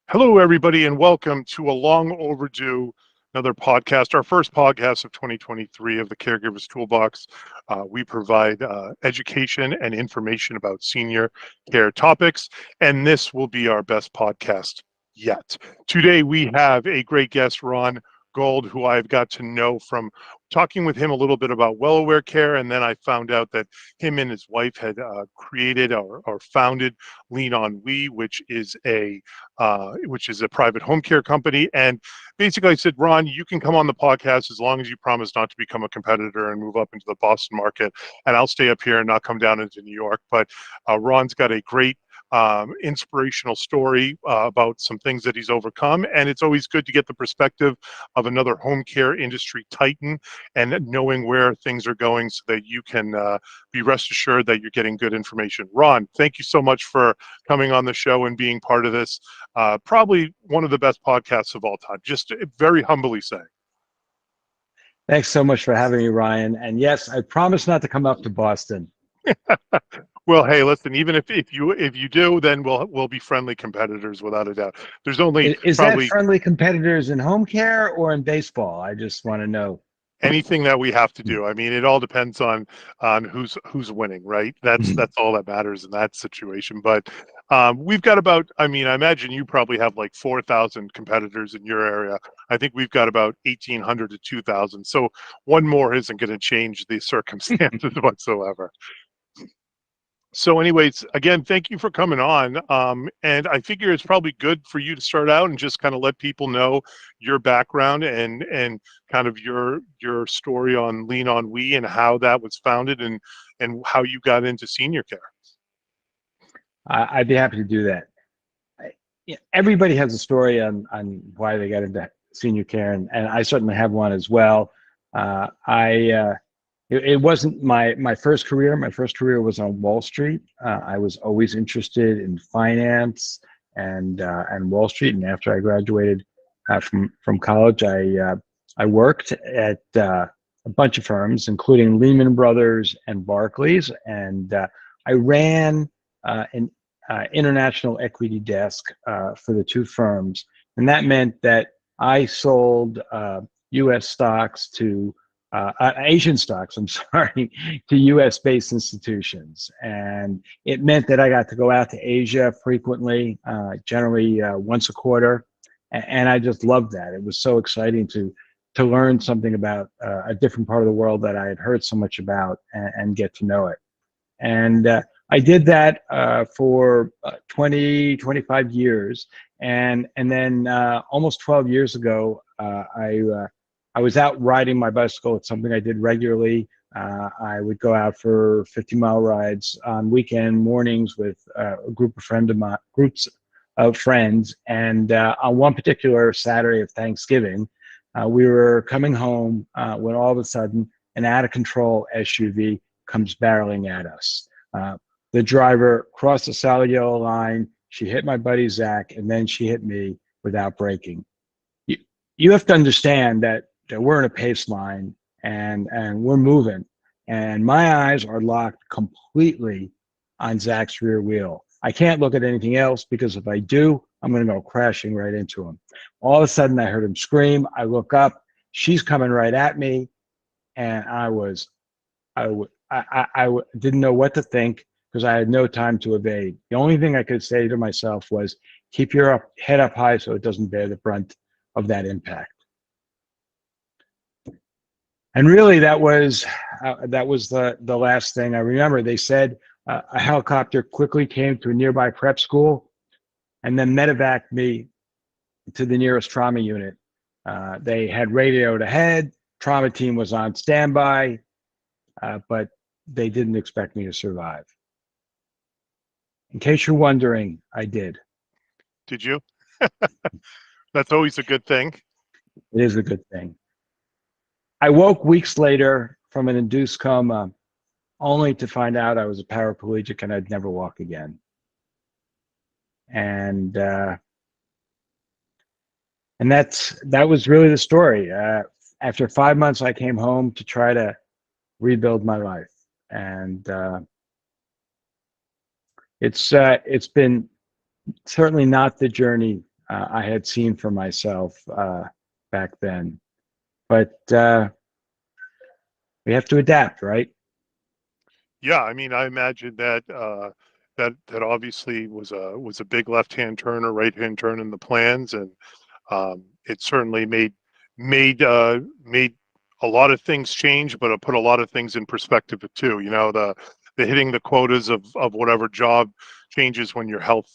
Hello, everybody, and welcome to a long overdue another podcast, our first podcast of 2023 of the Caregiver's Toolbox. We provide education and information about senior care topics, and this will be our best podcast yet. Today, we have a great guest, Ron Gold, who I've got to know from talking with him a little bit about well-aware care, and then I found out that him and his wife had created or founded LeanOnWe, which is a private home care company. And basically, I said, Ron, you can come on the podcast as long as you promise not to become a competitor and move up into the Boston market, and I'll stay up here and not come down into New York. But Ron's got a great inspirational story about some things that he's overcome. And it's always good to get the perspective of another home care industry titan and knowing where things are going so that you can be rest assured that you're getting good information. Ron, thank you so much for coming on the show and being part of this. Probably one of the best podcasts of all time, just very humbly saying. Thanks so much for having me, Ryan. And yes, I promise not to come up to Boston. Well, hey, listen, even if you do, then we'll be friendly competitors without a doubt. There's only Is that probably friendly competitors in home care or in baseball? I just want to know. anything that we have to do. I mean, it all depends on who's winning, right? That's all that matters in that situation. But we've got about, I mean, I imagine you probably have like 4,000 competitors in your area. I think we've got about 1,800 to 2,000. So one more isn't going to change the circumstances whatsoever. So anyways, again, thank you for coming on. And I figure it's probably good for you to start out and just kind of let people know your background and kind of your story on LeanOnWe and how that was founded and how you got into senior care. I'd be happy to do that. Everybody has a story on why they got into senior care, and I certainly have one as well. It wasn't my first career. My first career was on Wall Street. I was always interested in finance and Wall Street. And after I graduated from college, I worked at a bunch of firms, including Lehman Brothers and Barclays, and I ran an international equity desk for the two firms, and that meant that I sold U.S. stocks to Asian stocks, I'm sorry, to US-based institutions. And it meant that I got to go out to Asia frequently, generally once a quarter. And I just loved that. It was so exciting to learn something about a different part of the world that I had heard so much about and get to know it. And I did that for 20, 25 years. And then almost 12 years ago, I was out riding my bicycle. It's something I did regularly. I would go out for 50-mile rides on weekend mornings with groups of friends. And on one particular Saturday of Thanksgiving, we were coming home when all of a sudden an out-of-control SUV comes barreling at us. The driver crossed the solid yellow line. She hit my buddy Zach, and then she hit me without braking. You have to understand that we're in a pace line and we're moving, and my eyes are locked completely on Zach's rear wheel. I can't look at anything else because if I do, I'm going to go crashing right into him. All of a sudden, I heard him scream. I look up. She's coming right at me, and I didn't know what to think because I had no time to evade. The only thing I could say to myself was, keep your head up high so it doesn't bear the brunt of that impact. And really, that was the last thing I remember. They said a helicopter quickly came to a nearby prep school and then medevaced me to the nearest trauma unit. They had radioed ahead. Trauma team was on standby, but they didn't expect me to survive. In case you're wondering, I did. Did you? That's always a good thing. It is a good thing. I woke weeks later from an induced coma, only to find out I was a paraplegic and I'd never walk again. And that was really the story. After 5 months, I came home to try to rebuild my life, and it's been certainly not the journey I had seen for myself back then. But we have to adapt, right? Yeah, I mean, I imagine that that obviously was a big left-hand turn or right-hand turn in the plans, and it certainly made a lot of things change, but it put a lot of things in perspective too. You know, the hitting the quotas of whatever job changes when your health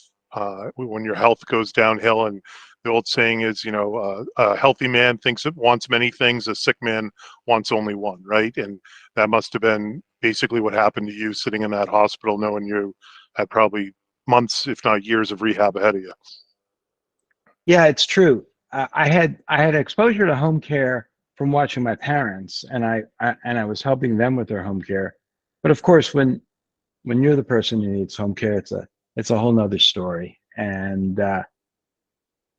goes downhill. And the old saying is, you know, a healthy man thinks it wants many things, a sick man wants only one, right? And that must have been basically what happened to you sitting in that hospital, knowing you had probably months, if not years, of rehab ahead of you. Yeah, it's true. I had exposure to home care from watching my parents, and I was helping them with their home care. But of course, when you're the person who needs home care, it's a whole nother story. And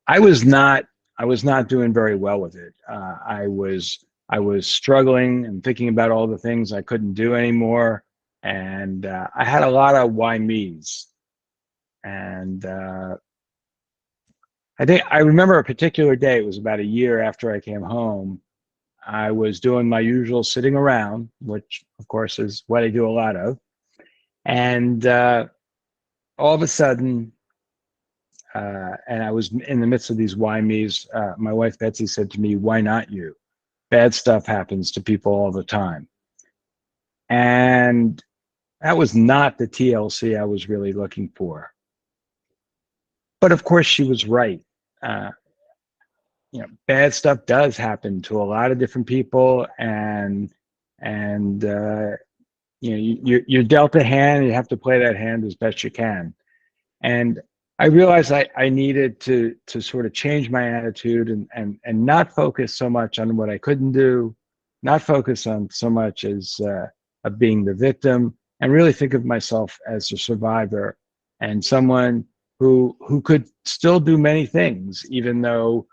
I was not I was not doing very well with it. I was struggling and thinking about all the things I couldn't do anymore, and I had a lot of why me's. And I think I remember a particular day. It was about a year after I came home. I was doing my usual sitting around, which of course is what I do a lot of, and all of a sudden, and I was in the midst of these why me's. My wife Betsy said to me, "Why not you? Bad stuff happens to people all the time." And that was not the TLC I was really looking for. But of course, she was right. Uh, Bad stuff does happen to a lot of different people, and you're dealt a hand, and you have to play that hand as best you can. And I realized I needed to sort of change my attitude and not focus so much on what I couldn't do, not focus on so much as of being the victim, and really think of myself as a survivor and someone who could still do many things, even though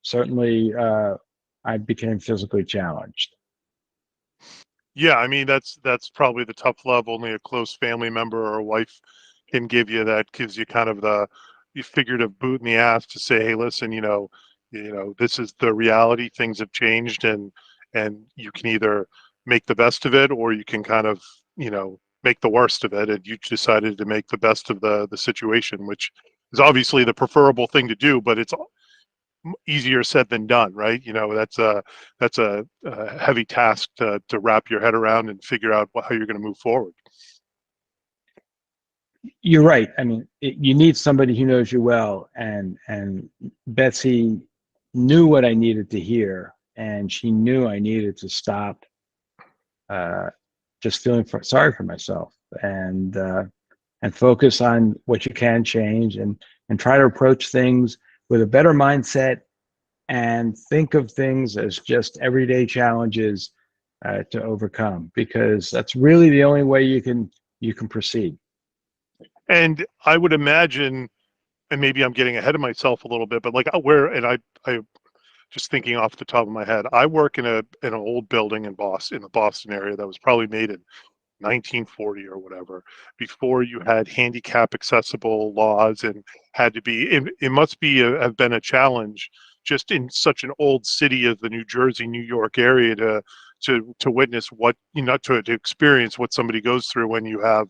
certainly I became physically challenged. Yeah, I mean that's probably the tough love only a close family member or a wife can give you. That gives you kind of the you figurative boot in the ass to say, hey, listen, this is the reality. Things have changed, and you can either make the best of it or you can kind of make the worst of it. And you decided to make the best of the situation, which is obviously the preferable thing to do, but it's easier said than done, right? That's a heavy task to wrap your head around and figure out how you're going to move forward. You're right. I mean, you need somebody who knows you well, and Betsy knew what I needed to hear, and she knew I needed to stop uh, just feeling sorry for myself and focus on what you can change and try to approach things with a better mindset and think of things as just everyday challenges to overcome, because that's really the only way you can proceed. And I would imagine, and maybe I'm getting ahead of myself a little bit, but like where, and I just thinking off the top of my head, I work in an old building in Boston, in the Boston area, that was probably made in 1940 or whatever, before you had handicap accessible laws and had to be. It must be have been a challenge just in such an old city as the New Jersey, New York area to witness what to experience what somebody goes through when you have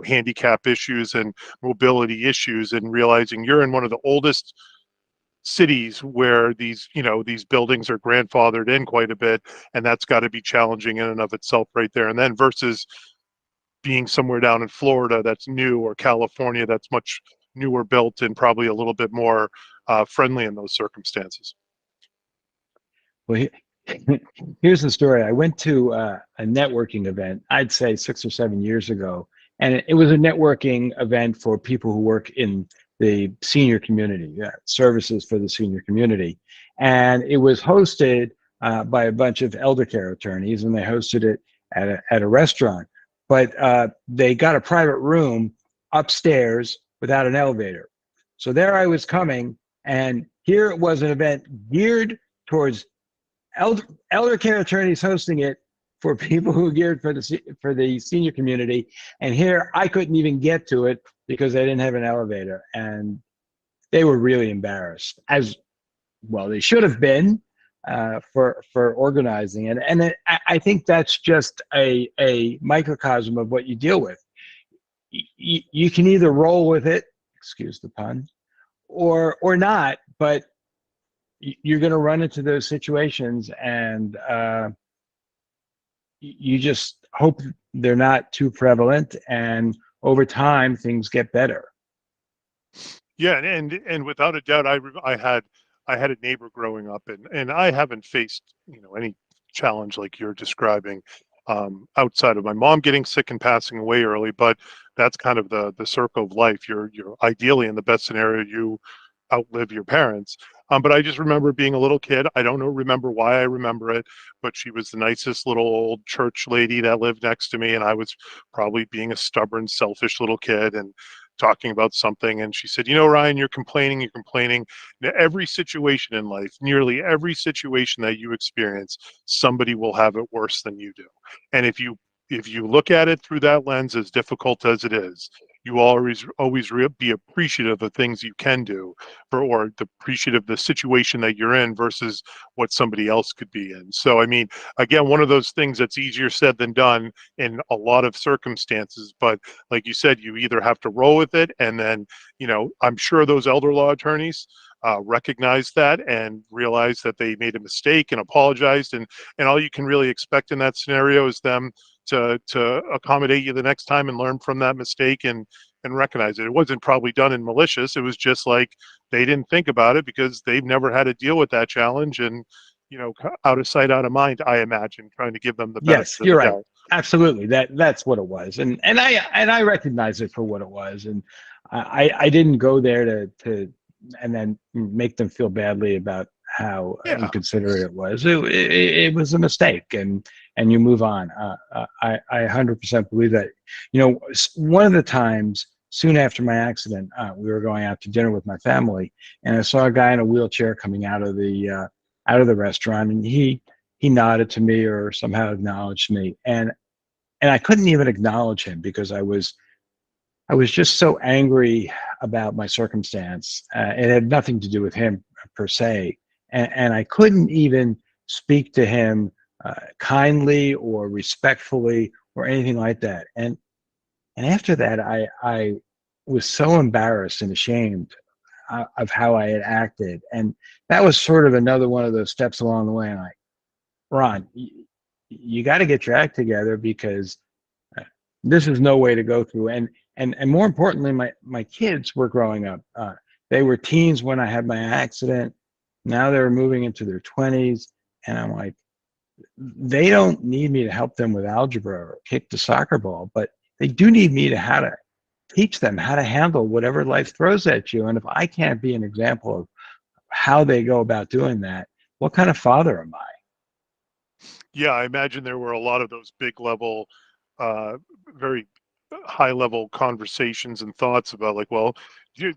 handicap issues and mobility issues, and realizing you're in one of the oldest cities where these buildings are grandfathered in quite a bit, and that's got to be challenging in and of itself right there and then, versus being somewhere down in Florida that's new, or California that's much newer built and probably a little bit more friendly in those circumstances. Well, here's the story. I went to a networking event, I'd say 6 or 7 years ago, and it was a networking event for people who work in the senior community, services for the senior community. And it was hosted by a bunch of elder care attorneys, and they hosted it at a restaurant. But they got a private room upstairs without an elevator. So there I was coming, and here it was, an event geared towards elder care attorneys hosting it for people who are geared for the senior community, and here I couldn't even get to it because I didn't have an elevator. And they were really embarrassed, as well they should have been, for organizing it. And I think that's just a microcosm of what you deal with. You can either roll with it, excuse the pun, or not, but you're going to run into those situations, and you just hope they're not too prevalent, and over time things get better. Yeah, and without a doubt, I had a neighbor growing up, and I haven't faced any challenge like you're describing, outside of my mom getting sick and passing away early. But that's kind of the circle of life. You're ideally, in the best scenario, you outlive your parents. But I just remember being a little kid. I don't know, remember why I remember it, but she was the nicest little old church lady that lived next to me, and I was probably being a stubborn, selfish little kid and talking about something. And she said, Ryan, you're complaining, you're complaining. Now, every situation in life, nearly every situation that you experience, somebody will have it worse than you do. And if you look at it through that lens, as difficult as it is, you always be appreciative of things you can do, or appreciative of the situation that you're in versus what somebody else could be in. So I mean, again, one of those things that's easier said than done in a lot of circumstances. But like you said, you either have to roll with it, and then I'm sure those elder law attorneys recognize that and realize that they made a mistake and apologized, and all you can really expect in that scenario is them to accommodate you the next time and learn from that mistake, and recognize it. It wasn't probably done in malicious. It was just like they didn't think about it because they've never had to deal with that challenge, and out of sight, out of mind, I imagine, trying to give them the benefit Yes, of the you're right. doubt. Absolutely. That's what it was. And I recognize it for what it was. And I didn't go there to and then make them feel badly about how Yeah. inconsiderate it was. It was a mistake, and you move on. I 100% believe that. One of the times soon after my accident, we were going out to dinner with my family, and I saw a guy in a wheelchair coming out of the restaurant, and he nodded to me or somehow acknowledged me, and I couldn't even acknowledge him because I was just so angry about my circumstance. It had nothing to do with him per se, and I couldn't even speak to him kindly or respectfully or anything like that. And after that, I was so embarrassed and ashamed of how I had acted, and that was sort of another one of those steps along the way. And Ron, you got to get your act together, because this is no way to go through. And more importantly, my kids were growing up. They were teens when I had my accident. Now they were moving into their 20s, and I'm like, they don't need me to help them with algebra or kick the soccer ball, but they do need me to how to teach them how to handle whatever life throws at you. And if I can't be an example of how they go about doing that, what kind of father am I? Yeah, I imagine there were a lot of those big level, uh, very high level conversations and thoughts about, like, well,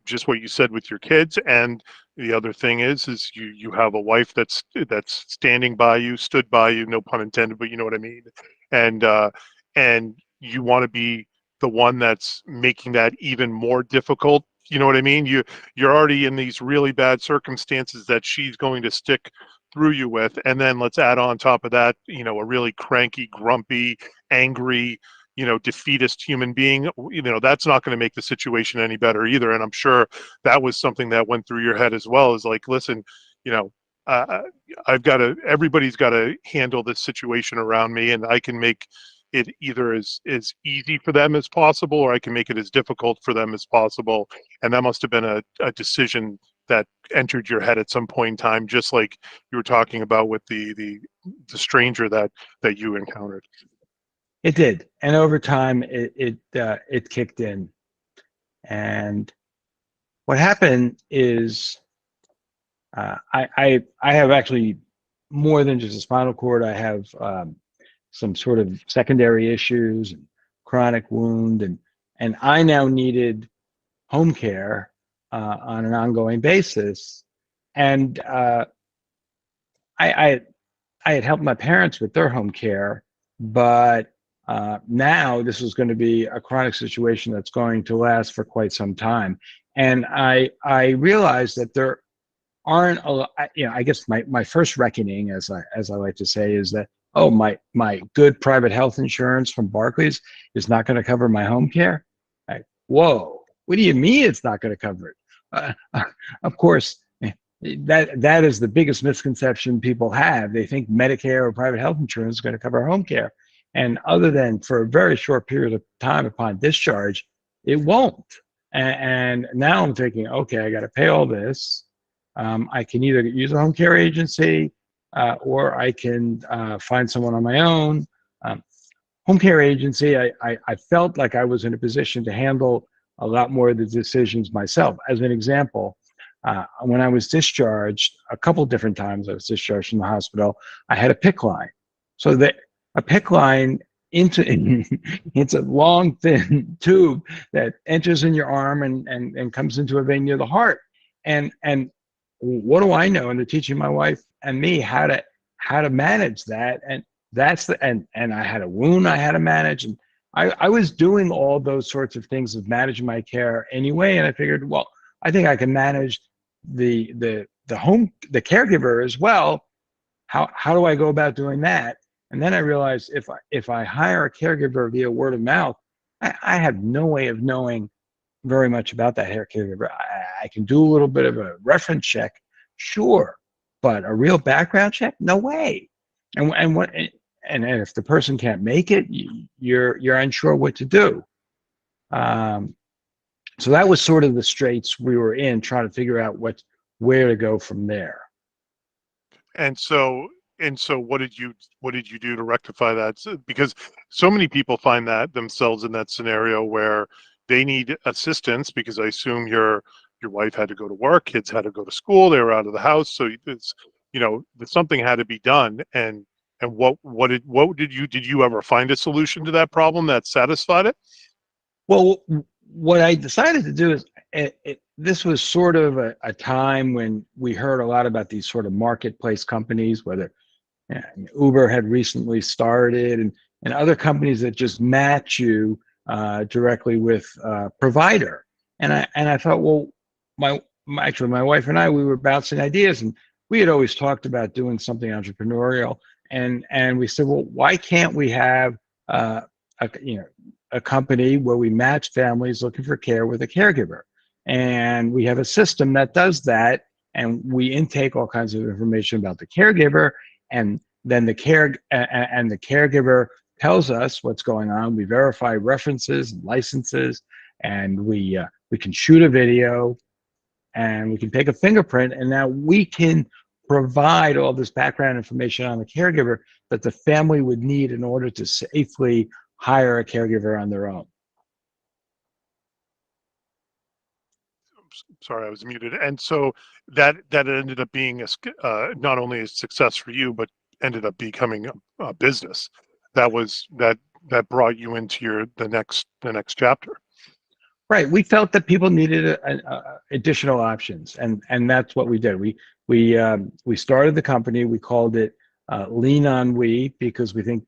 just what you said with your kids, and the other thing is you have a wife that's standing by you, stood by you, no pun intended, but you know what I mean, and and you want to be the one that's making that even more difficult. You know what I mean? You're already in these really bad circumstances that she's going to stick through you with, and then let's add on top of that, a really cranky, grumpy, angry, defeatist human being. That's not going to make the situation any better either. And I'm sure that was something that went through your head as well, is like, listen, you know uh, everybody's got to handle this situation around me, and I can make it either as easy for them as possible, or I can make it as difficult for them as possible. And that must have been a decision that entered your head at some point in time, just like you were talking about with the stranger that you encountered. It did, and over time, it kicked in. And what happened is, I have actually more than just a spinal cord. I have some sort of secondary issues and chronic wound, and I now needed home care on an ongoing basis. And I, I I had helped my parents with their home care, but now this is going to be a chronic situation that's going to last for quite some time. and I realized that there aren't a lot. I guess my first reckoning, as I like to say, is that, oh, my good private health insurance from Barclays is not going to cover my home care. Like, whoa, what do you mean it's not going to cover it? Of course, that is the biggest misconception people have. They think Medicare or private health insurance is going to cover home care, and other than for a very short period of time upon discharge, it won't. And now I'm thinking, okay, I got to pay all this. I can either use a home care agency, or I can find someone on my own. Um, Home care agency, I felt like I was in a position to handle a lot more of the decisions myself. As an example, when I was discharged, a couple different times I was discharged from the hospital, I had a PICC line. So that a PICC line into it's a long thin tube that enters in your arm and comes into a vein near the heart. And what do I know? And they're teaching my wife and me how to manage that. And that's the and I had a wound I had to manage, and I was doing all those sorts of things of managing my care anyway. And I figured, well, I think I can manage the caregiver as well. How do I go about doing that? And then I realized if I hire a caregiver via word of mouth, I have no way of knowing very much about that caregiver. I can do a little bit of a reference check, sure, but a real background check, no way. And if the person can't make it, you're unsure what to do. Um, so that was sort of the straits we were in, trying to figure out where to go from there. And so what did you do to rectify that? Because so many people find that themselves in that scenario where they need assistance, because I assume your wife had to go to work, kids had to go to school, they were out of the house, so it's, something had to be done. And what did you ever find a solution to that problem that satisfied it? Well, what I decided to do is, this was sort of a time when we heard a lot about these sort of marketplace companies, whether Uber had recently started, and other companies that just match you directly with a provider. And I thought, well, actually my wife and I, we were bouncing ideas, and we had always talked about doing something entrepreneurial, and we said, well, why can't we have a a company where we match families looking for care with a caregiver, and we have a system that does that, and we intake all kinds of information about the caregiver, and then the caregiver tells us what's going on. We verify references and licenses, and we can shoot a video, and we can take a fingerprint, and now we can provide all this background information on the caregiver that the family would need in order to safely hire a caregiver on their own. Sorry, I was muted. And so that ended up being not only a success for you, but ended up becoming a business that brought you into the next chapter. Right. We felt that people needed additional options, and that's what we did. We started the company. We called it LeanOnWe, because we think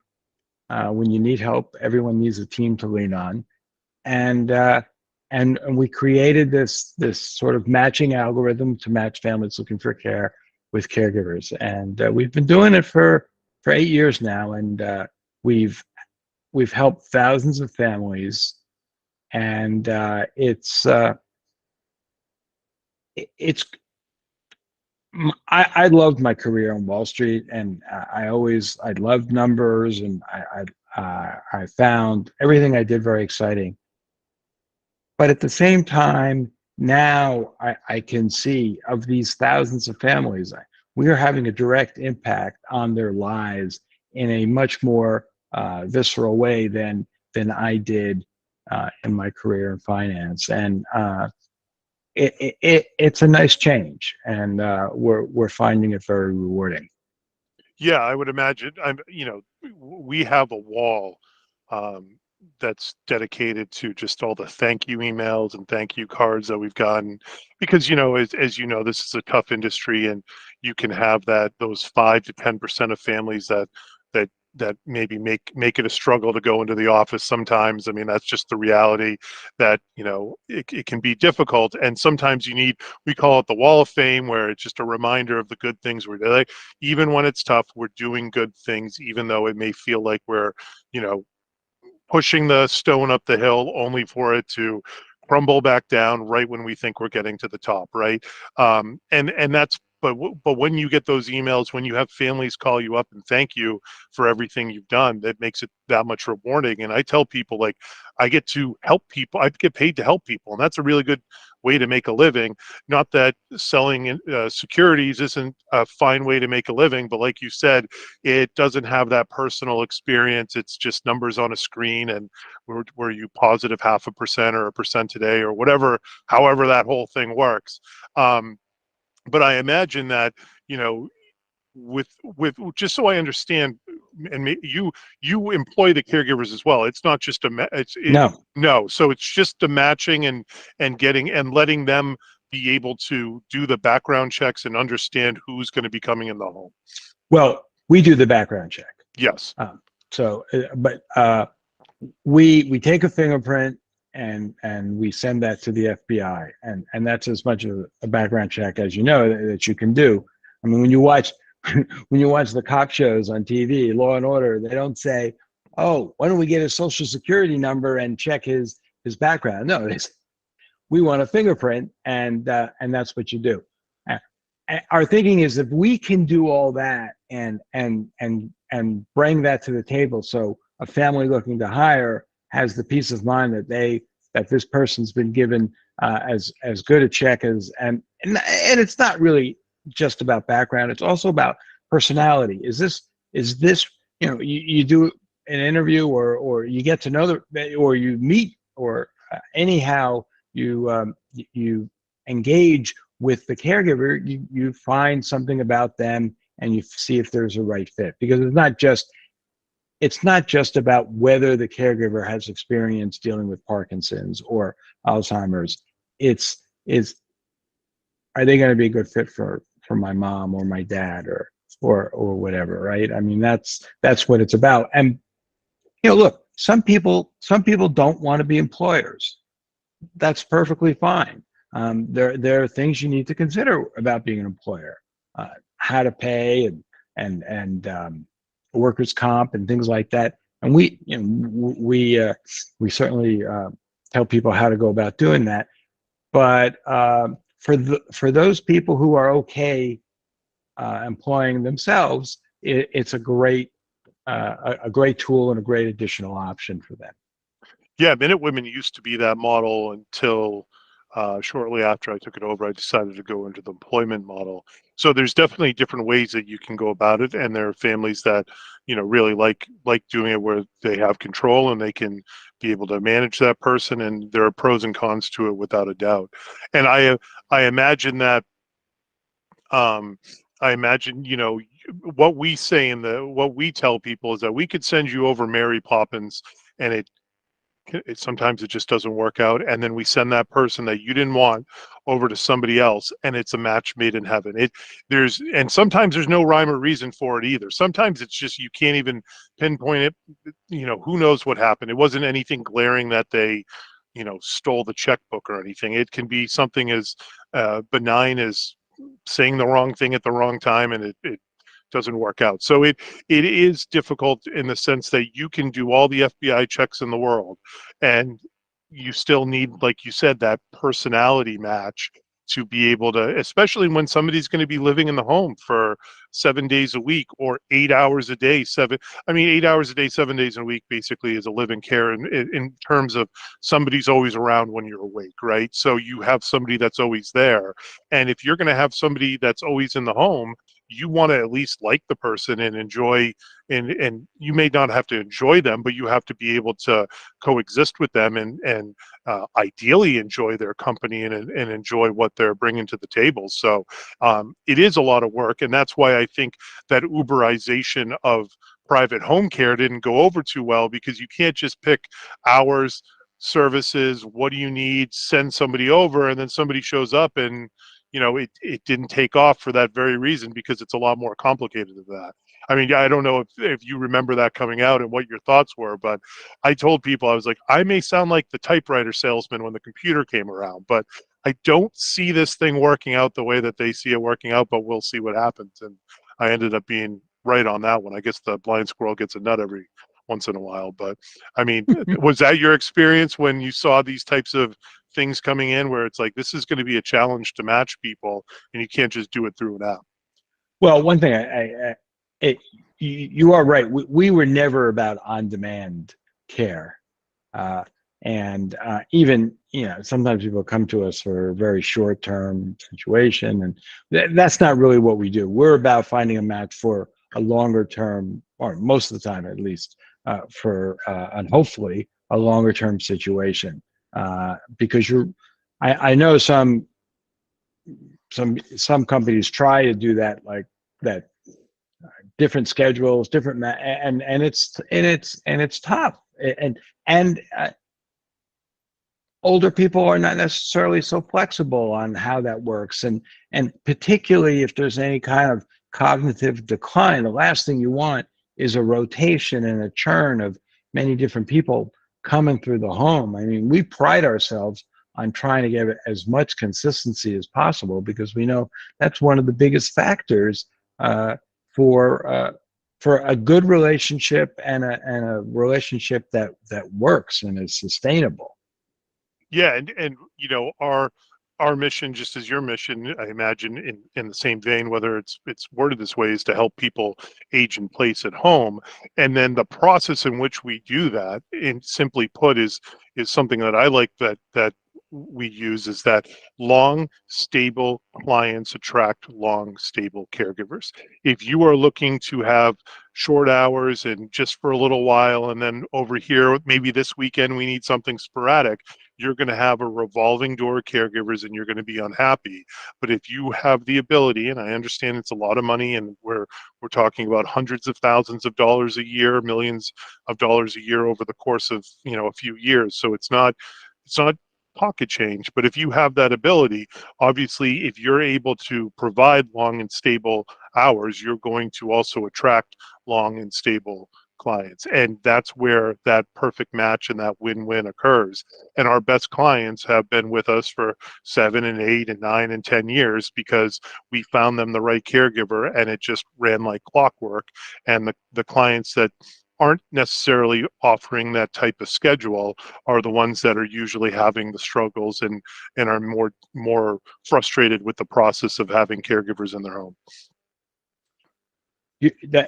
when you need help, everyone needs a team to lean on. And and we created this sort of matching algorithm to match families looking for care with caregivers. And we've been doing it for 8 years now, and we've helped thousands of families. And it's I loved my career on Wall Street, and I loved numbers, and I found everything I did very exciting. But at the same time, now I can see, of these thousands of families, we are having a direct impact on their lives in a much more visceral way than I did in my career in finance. And it's a nice change, and we're finding it very rewarding. Yeah, I would imagine. We have a wall um, that's dedicated to just all the thank you emails and thank you cards that we've gotten, because as you know, this is a tough industry, and you can have those 5 to 10% of families that that maybe make it a struggle to go into the office sometimes. I mean, that's just the reality that, it can be difficult. And sometimes we call it the wall of fame, where it's just a reminder of the good things we're doing. Even when it's tough, we're doing good things, even though it may feel like we're, you know, pushing the stone up the hill only for it to crumble back down right when we think we're getting to the top, right? And that's but when you get those emails, when you have families call you up and thank you for everything you've done, that makes it that much rewarding. And I tell people, like, I get to help people. I get paid to help people, and that's a really good way to make a living. Not that selling securities isn't a fine way to make a living, but like you said, it doesn't have that personal experience. It's just numbers on a screen, and were you positive 0.5% or 1% today or whatever, however that whole thing works. But I imagine that, you know, with just so I understand, and you employ the caregivers as well. It's not just No. no, so it's just the matching and getting and letting them be able to do the background checks and understand who's going to be coming in the home. Well, we do the background check. Yes. But we take a fingerprint and we send that to the FBI, and that's as much of a background check as that you can do. I mean, when you watch when you watch the cop shows on TV, Law and Order, they don't say, "Oh, why don't we get his social security number and check his background?" No, it's, we want a fingerprint, and that's what you do. Uh, Our thinking is, if we can do all that and bring that to the table, so a family looking to hire has the peace of mind that this person's been given as good a check and it's not really just about background. It's also about personality. Is this you do an interview or you get to know or you meet or anyhow you engage with the caregiver, you find something about them and you see if there's a right fit, because it's not just about whether the caregiver has experience dealing with Parkinson's or Alzheimer's. It's are they going to be a good fit for my mom or my dad or whatever, right? I mean, that's what it's about. And look, some people don't want to be employers. That's perfectly fine. There are things you need to consider about being an employer, how to pay and workers' comp and things like that. And we certainly tell people how to go about doing that. But for those people who are okay employing themselves, it's a great tool and a great additional option for them. Yeah, Minute Women used to be that model until shortly after I took it over, I decided to go into the employment model. So there's definitely different ways that you can go about it, and there are families that really like doing it where they have control and they can be able to manage that person, and there are pros and cons to it without a doubt. And I imagine that I imagine what we say what we tell people is that we could send you over Mary Poppins, and sometimes it just doesn't work out, and then we send that person that you didn't want over to somebody else, and it's a match made in heaven. And sometimes there's no rhyme or reason for it either. Sometimes it's just you can't even pinpoint it. Who knows what happened. It wasn't anything glaring that they stole the checkbook or anything. It can be something as benign as saying the wrong thing at the wrong time, and it doesn't work out. So it is difficult in the sense that you can do all the FBI checks in the world, and you still need, like you said, that personality match to be able to, especially when somebody's going to be living in the home for 7 days a week or 8 hours a day. 8 hours a day, 7 days a week basically is a live-in care in terms of somebody's always around when you're awake, right? So you have somebody that's always there. And if you're going to have somebody that's always in the home, you want to at least like the person and enjoy, and you may not have to enjoy them, but you have to be able to coexist with them and ideally enjoy their company and enjoy what they're bringing to the table. So it is a lot of work, and that's why I think that Uberization of private home care didn't go over too well, because you can't just pick hours, services, what do you need, send somebody over, and then somebody shows up and it didn't take off for that very reason, because it's a lot more complicated than that. I mean, I don't know if you remember that coming out and what your thoughts were, but I told people, I was like, I may sound like the typewriter salesman when the computer came around, but I don't see this thing working out the way that they see it working out, but we'll see what happens. And I ended up being right on that one. I guess the blind squirrel gets a nut every once in a while. But I mean, was that your experience when you saw these types of things coming in where it's like, this is going to be a challenge to match people and you can't just do it through an app? Well, one thing it, you are right. We were never about on-demand care. And even, sometimes people come to us for a very short-term situation, and that's not really what we do. We're about finding a match for a longer term, or most of the time at least, and hopefully a longer term situation. Because I know some companies try to do that, like that, different schedules, and it's tough, and older people are not necessarily so flexible on how that works, and particularly if there's any kind of cognitive decline, the last thing you want is a rotation and a churn of many different people coming through the home. I mean, we pride ourselves on trying to get as much consistency as possible, because we know that's one of the biggest factors for for a good relationship, and a relationship that works and is sustainable. Yeah, and our mission, just as your mission, I imagine, in the same vein, whether it's worded this way, is to help people age in place at home, and then the process in which we do that, in simply put, is something that I like that we use, is that long, stable clients attract long, stable caregivers. If you are looking to have short hours and just for a little while, and then over here, maybe this weekend we need something sporadic, you're going to have a revolving door of caregivers and you're going to be unhappy. But if you have the ability, and I understand it's a lot of money, and we're talking about hundreds of thousands of dollars a year, millions of dollars a year over the course of a few years, so it's not pocket change. But if you have that ability, obviously, if you're able to provide long and stable hours, you're going to also attract long and stable clients, and that's where that perfect match and that win-win occurs. And our best clients have been with us for 7 and 8 and 9 and 10 years, because we found them the right caregiver and it just ran like clockwork. And the clients that aren't necessarily offering that type of schedule are the ones that are usually having the struggles, and are more frustrated with the process of having caregivers in their home.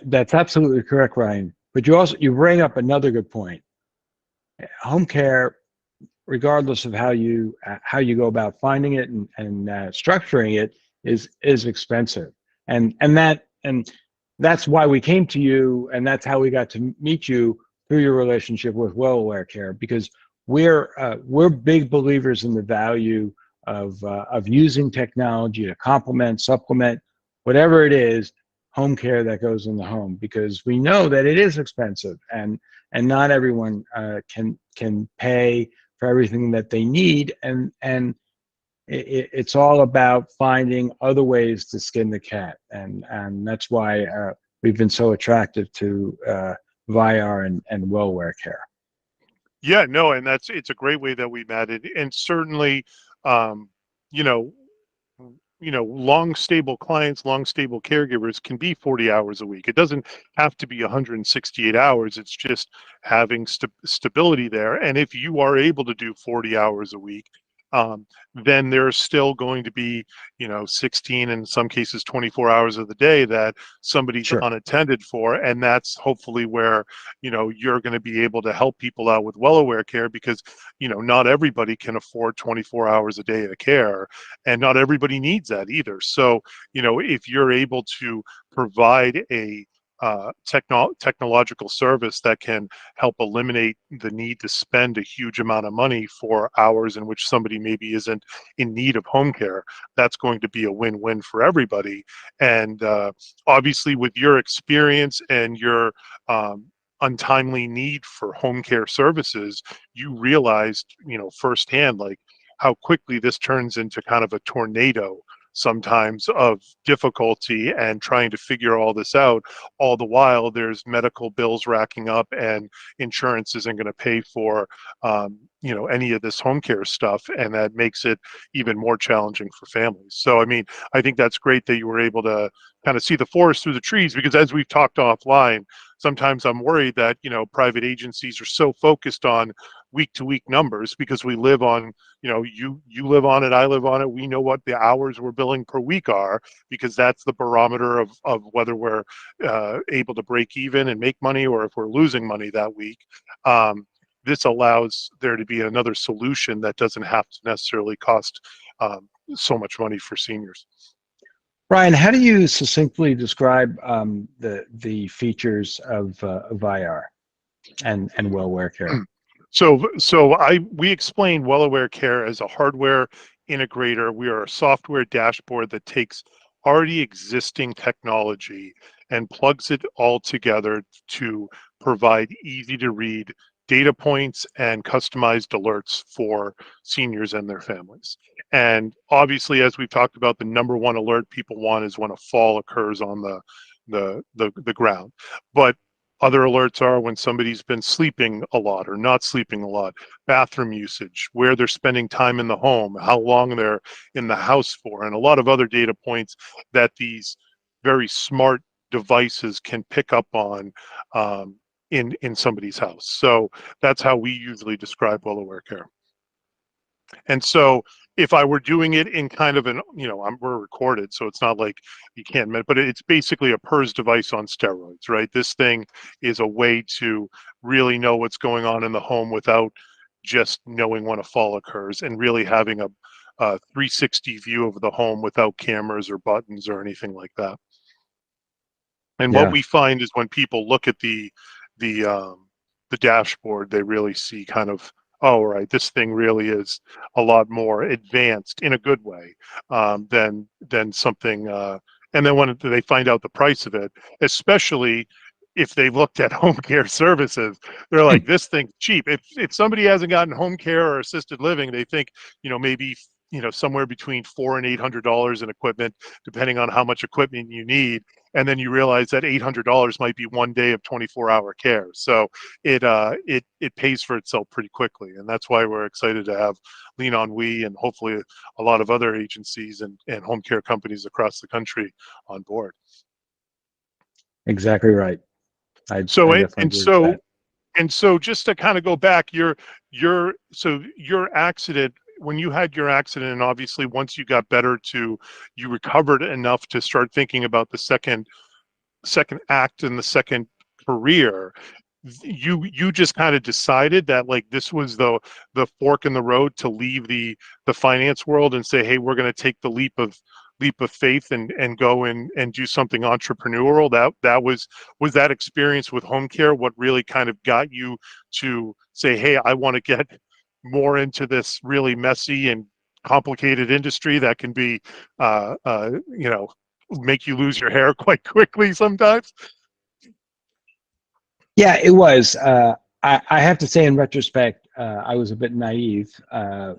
That's absolutely correct, Ryan. But you bring up another good point. Home care, regardless of how you go about finding it and structuring it, is expensive, and that's why we came to you, and that's how we got to meet you, through your relationship with Well Care, because we're big believers in the value of using technology to complement, supplement, whatever it is, home care that goes in the home, because we know that it is expensive, and not everyone can pay for everything that they need, and it's all about finding other ways to skin the cat, and that's why we've been so attractive to VIAR and Wellware Care. Yeah, no, and it's a great way that we met it, and certainly, um, you know, long stable clients, long stable caregivers can be 40 hours a week. It doesn't have to be 168 hours. It's just having stability there. And if you are able to do 40 hours a week, um, then there's still going to be, 16, in some cases 24 hours of the day that somebody's Sure. unattended for. And that's hopefully where, you're going to be able to help people out with well-aware care, because, not everybody can afford 24 hours a day of care, and not everybody needs that either. So, if you're able to provide a technological service that can help eliminate the need to spend a huge amount of money for hours in which somebody maybe isn't in need of home care, that's going to be a win-win for everybody. And obviously, with your experience and your untimely need for home care services, you realized, firsthand, like how quickly this turns into kind of a tornado sometimes of difficulty and trying to figure all this out. All the while, there's medical bills racking up, and insurance isn't going to pay for any of this home care stuff, and that makes it even more challenging for families. So, I mean, I think that's great that you were able to kind of see the forest through the trees, because as we've talked offline, sometimes I'm worried that private agencies are so focused on week to week numbers, because we live on, you live on it, I live on it, we know what the hours we're billing per week are, because that's the barometer of whether we're able to break even and make money, or if we're losing money that week. This allows there to be another solution that doesn't have to necessarily cost so much money for seniors. Brian, how do you succinctly describe the features of IR and WellWare Care? So we explain WellAware Care as a hardware integrator. We are a software dashboard that takes already existing technology and plugs it all together to provide easy to read data points and customized alerts for seniors and their families. And obviously, as we've talked about, the number one alert people want is when a fall occurs on the ground. But other alerts are when somebody's been sleeping a lot or not sleeping a lot, bathroom usage, where they're spending time in the home, how long they're in the house for, and a lot of other data points that these very smart devices can pick up on in somebody's house. So that's how we usually describe WellAware Care. And so if I were doing it in kind of an, we're recorded, so it's not like you can't, but it's basically a PERS device on steroids, right? This thing is a way to really know what's going on in the home without just knowing when a fall occurs, and really having a 360 view of the home without cameras or buttons or anything like that. And what Yeah. we find is when people look at the dashboard, they really see kind of, oh, right, this thing really is a lot more advanced in a good way than something. And then when they find out the price of it, especially if they've looked at home care services, they're like, this thing's cheap. If somebody hasn't gotten home care or assisted living, they think, maybe somewhere between $400 and $800 in equipment, depending on how much equipment you need. And then you realize that $800 might be one day of 24-hour care. So it pays for itself pretty quickly, and that's why we're excited to have LeanOnWe and hopefully a lot of other agencies and home care companies across the country on board. Exactly right. I So definitely and agree with so that. and so just to kind of go back, your accident, when you had your accident, and obviously once you got better, you recovered enough to start thinking about the second act and the second career, you just kind of decided that, like, this was the fork in the road to leave the finance world and say, hey, we're going to take the leap of faith and go and do something entrepreneurial. That was that experience with home care what really kind of got you to say, hey, I want to get more into this really messy and complicated industry that can be make you lose your hair quite quickly sometimes. Yeah, it was. I have to say, in retrospect, I was a bit naive on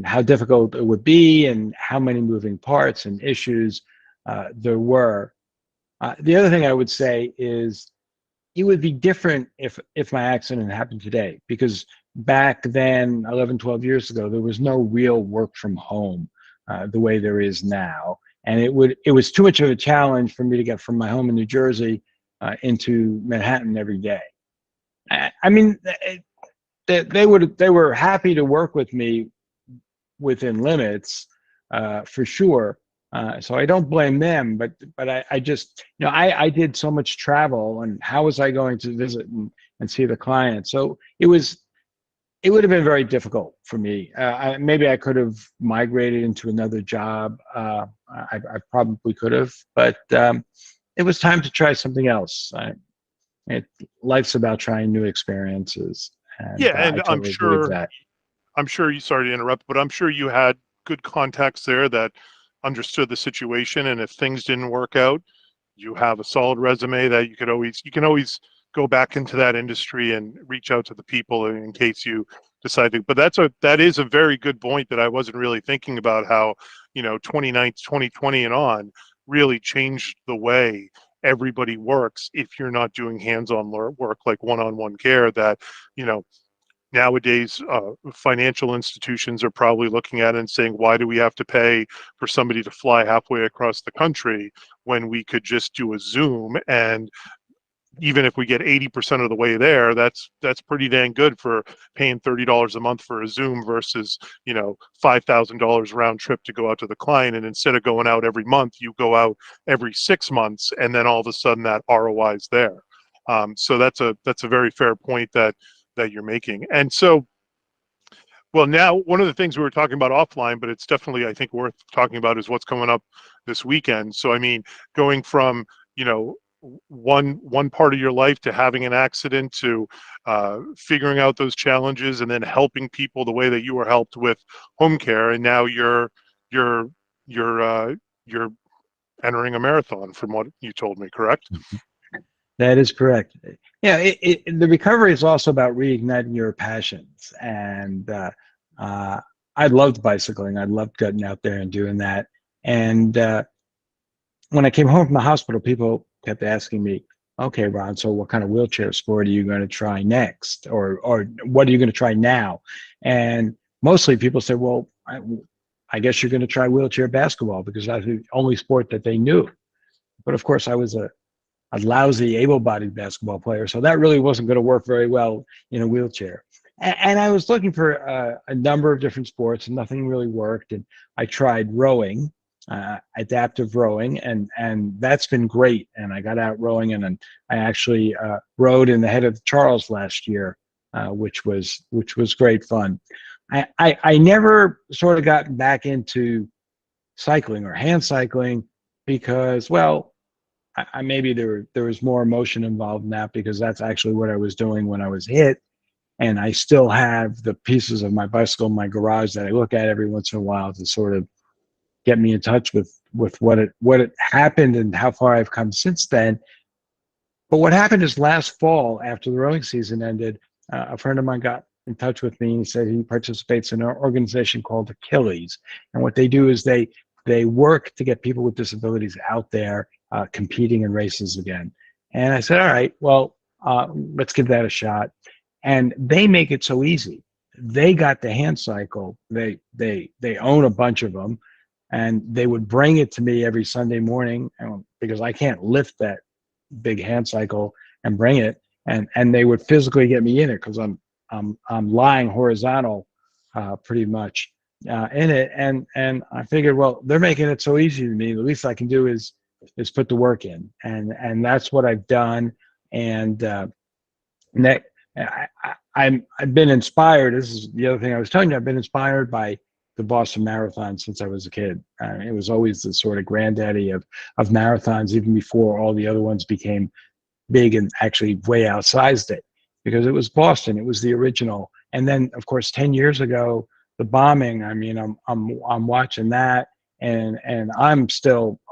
how difficult it would be and how many moving parts and issues there were. The other thing I would say is it would be different if my accident happened today, because back then, 11, 12 years ago, there was no real work from home the way there is now. And it was too much of a challenge for me to get from my home in New Jersey into Manhattan every day. I mean, they were happy to work with me within limits, for sure. So I don't blame them, but I just, I did so much travel, and how was I going to visit and see the client? So it would have been very difficult for me. Maybe I could have migrated into another job. I probably could have, but it was time to try something else. Life's about trying new experiences, and Yeah, I and totally agree with that. I'm sure you, sorry to interrupt, but I'm sure you had good contacts there that understood the situation, and if things didn't work out, you have a solid resume that you can always go back into that industry and reach out to the people in case you decide to. But that is a very good point that I wasn't really thinking about, how 2020 and on really changed the way everybody works if you're not doing hands-on work like one-on-one care that, you know, nowadays financial institutions are probably looking at it and saying, why do we have to pay for somebody to fly halfway across the country when we could just do a Zoom? And even if we get 80% of the way there, that's pretty dang good for paying $30 a month for a Zoom versus, $5,000 round trip to go out to the client. And instead of going out every month, you go out every 6 months, and then all of a sudden that ROI is there. So that's a very fair point that you're making. And so, well, now one of the things we were talking about offline, but it's definitely, I think, worth talking about is what's coming up this weekend. So, I mean, going from, one part of your life to having an accident to figuring out those challenges and then helping people the way that you were helped with home care, and now you're you're entering a marathon, from what you told me, correct? That is correct. Yeah, the recovery is also about reigniting your passions. And I loved bicycling. I loved getting out there and doing that. And when I came home from the hospital, people kept asking me, okay, Ron, so what kind of wheelchair sport are you going to try next? Or what are you going to try now? And mostly people said, well, I guess you're going to try wheelchair basketball, because that's the only sport that they knew. But of course, I was a lousy able-bodied basketball player, so that really wasn't going to work very well in a wheelchair. And I was looking for a number of different sports, and nothing really worked. And I tried rowing, adaptive rowing, and that's been great. And I got out rowing, and I actually rowed in the head of the Charles last year, which was great fun. I never sort of got back into cycling or hand cycling because, well, maybe there was more emotion involved in that, because that's actually what I was doing when I was hit. And I still have the pieces of my bicycle in my garage that I look at every once in a while to sort of get me in touch with what it happened and how far I've come since then. But what happened is, last fall, after the rowing season ended, a friend of mine got in touch with me and he said he participates in an organization called Achilles. And what they do is they work to get people with disabilities out there competing in races again. And I said, all right, well, let's give that a shot. And they make it so easy. They got the hand cycle. They own a bunch of them, and they would bring it to me every Sunday morning, because I can't lift that big hand cycle and bring it. And they would physically get me in it, because I'm lying horizontal pretty much in it. And I figured, well, they're making it so easy to me. The least I can do is put the work in, and that's what I've done. And that I've been inspired. This is the other thing I was telling you. I've been inspired by the Boston Marathon since I was a kid. It was always the sort of granddaddy of marathons, even before all the other ones became big and actually way outsized it, because it was Boston. It was the original. And then, of course, 10 years ago, the bombing. I mean, I'm watching that, and I'm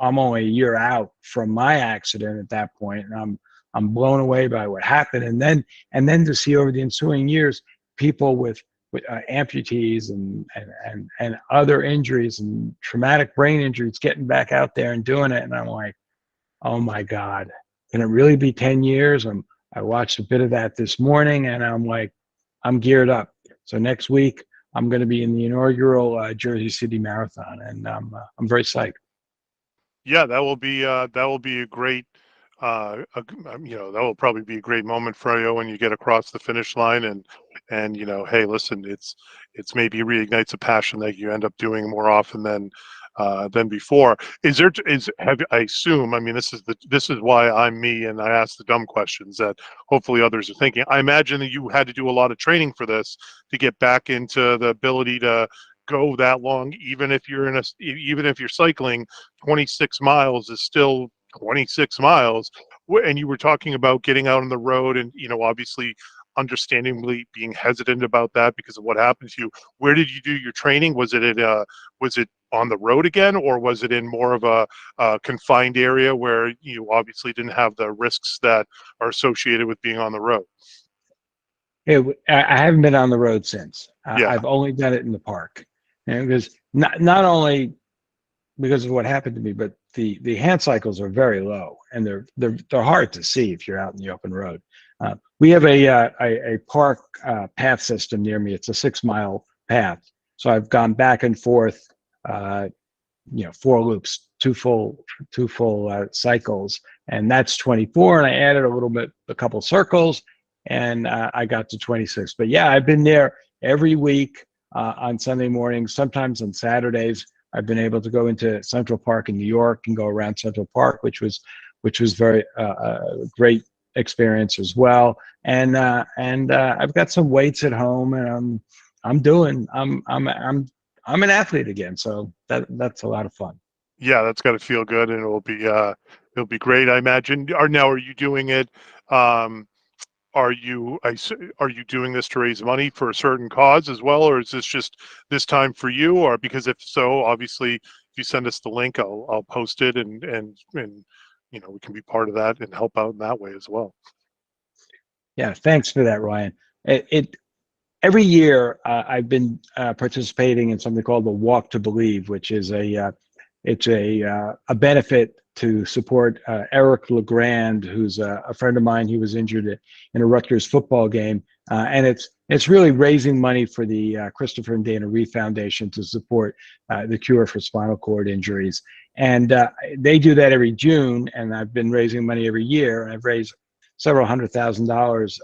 only a year out from my accident at that point, and I'm blown away by what happened. And then to see over the ensuing years people with amputees and other injuries and traumatic brain injuries getting back out there and doing it, and I'm like, oh my God, can it really be 10 years? I watched a bit of that this morning, and I'm like, I'm geared up. So next week I'm going to be in the inaugural Jersey City Marathon, and I'm very psyched. Yeah, that will be a great that will probably be a great moment for you when you get across the finish line, and hey, listen, it's maybe reignites a passion that you end up doing more often than before. I assume, I mean, this is why I'm me and I ask the dumb questions that hopefully others are thinking. I imagine that you had to do a lot of training for this to get back into the ability to go that long, even if you're cycling 26 miles is still 26 miles. And you were talking about getting out on the road and, obviously understandably being hesitant about that because of what happened to you. Where did you do your training? Was it on the road again, or was it in more of a confined area where you obviously didn't have the risks that are associated with being on the road? I haven't been on the road since. Yeah. I've only done it in the park, because not only because of what happened to me, but the hand cycles are very low, and they're hard to see if you're out in the open road. We have a park path system near me. It's a 6 mile path, so I've gone back and forth, 4 loops, two full cycles, and that's 24. And I added a couple circles, and I got to 26. But yeah, I've been there every week on Sunday mornings, sometimes on Saturdays. I've been able to go into Central Park in New York and go around Central Park, which was very great experience as well. And I've got some weights at home, and I'm an athlete again, so that's a lot of fun. Yeah, that's got to feel good, and it'll be great. I imagine. Are you doing it? Um, are you doing this to raise money for a certain cause as well, or is this just this time for you? Or because if so, obviously, if you send us the link, I'll post it, and we can be part of that and help out in that way as well. Yeah, thanks for that, Ryan. It Every year I've been participating in something called the Walk to Believe, which is a benefit to support Eric LeGrand, who's a friend of mine. He was injured in a Rutgers football game, and it's really raising money for the Christopher and Dana Reeve Foundation to support the cure for spinal cord injuries. And they do that every June, and I've been raising money every year, and I've raised several $100,000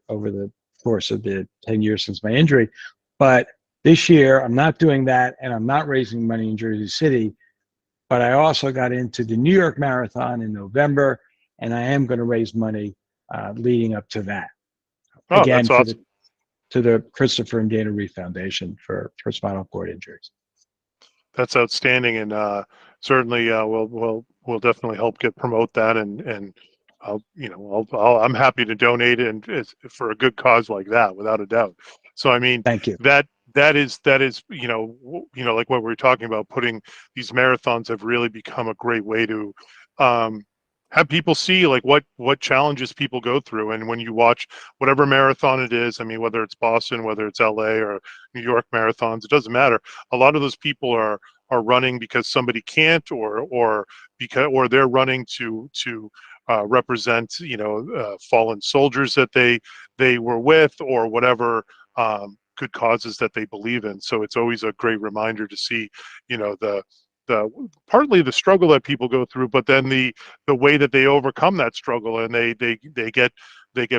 over the course of the 10 years since my injury. But this year, I'm not doing that, and I'm not raising money in Jersey City. But I also got into the New York Marathon in November, and I am going to raise money leading up to that. Oh, Again, that's awesome. to the Christopher and Dana Reeve Foundation for spinal cord injuries. That's outstanding, and certainly we'll definitely help promote that, and I'm happy to donate, and for a good cause like that, without a doubt. So I mean Thank you. that is like what we were talking about, putting these marathons have really become a great way to have people see like what challenges people go through. And when you watch whatever marathon it is, I mean, whether it's Boston, whether it's LA or New York marathons, it doesn't matter. A lot of those people are running because somebody can't, or they're running to represent fallen soldiers that they were with, or whatever good causes that they believe in. So it's always a great reminder to see the partly the struggle that people go through, but then the way that they overcome that struggle, and they get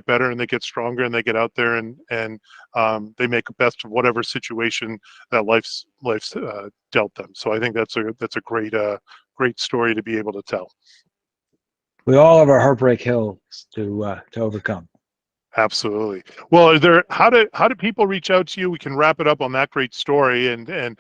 better, and they get stronger, and they get out there, and they make the best of whatever situation that life's dealt them. So I think that's a great story to be able to tell. We all have our heartbreak hills to overcome. Absolutely. Well, how do people reach out to you? We can wrap it up on that great story, and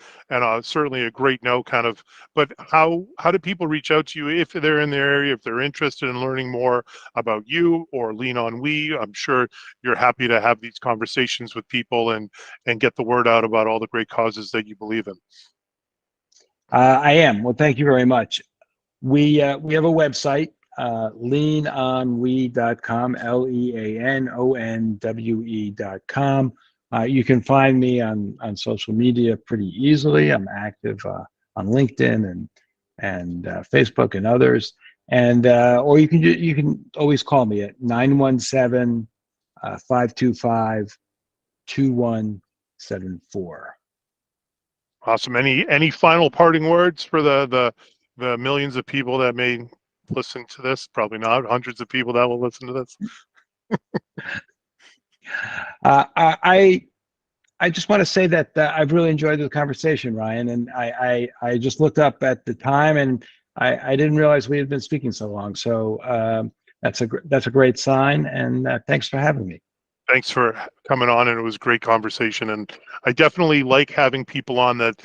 certainly a great note, kind of. But how do people reach out to you if they're in their area, if they're interested in learning more about you or LeanOnWe? I'm sure you're happy to have these conversations with people and get the word out about all the great causes that you believe in. I am. Well, thank you very much. We have a website, LeanOnWe.com, LeanOnWe.com. You can find me on social media pretty easily. I'm active on LinkedIn and Facebook and others. And or you can always call me at 917-525-2174. Awesome. Any final parting words for the millions of people that may listen to this? Probably not. Hundreds of people that will listen to this. I just want to say that I've really enjoyed the conversation, Ryan, and I just looked up at the time, and I didn't realize we had been speaking so long. So that's a great sign, and thanks for having me. Thanks for coming on, and it was a great conversation. And I definitely like having people on that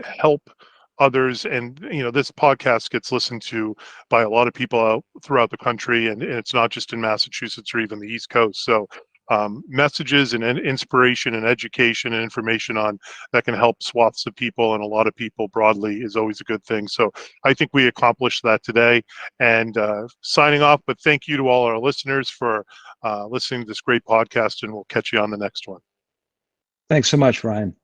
help others. And this podcast gets listened to by a lot of people out throughout the country, and it's not just in Massachusetts or even the East Coast. So messages and inspiration and education and information on that can help swaths of people and a lot of people broadly is always a good thing. So I think we accomplished that today. And signing off, but thank you to all our listeners for listening to this great podcast, and we'll catch you on the next one. Thanks so much, Ryan.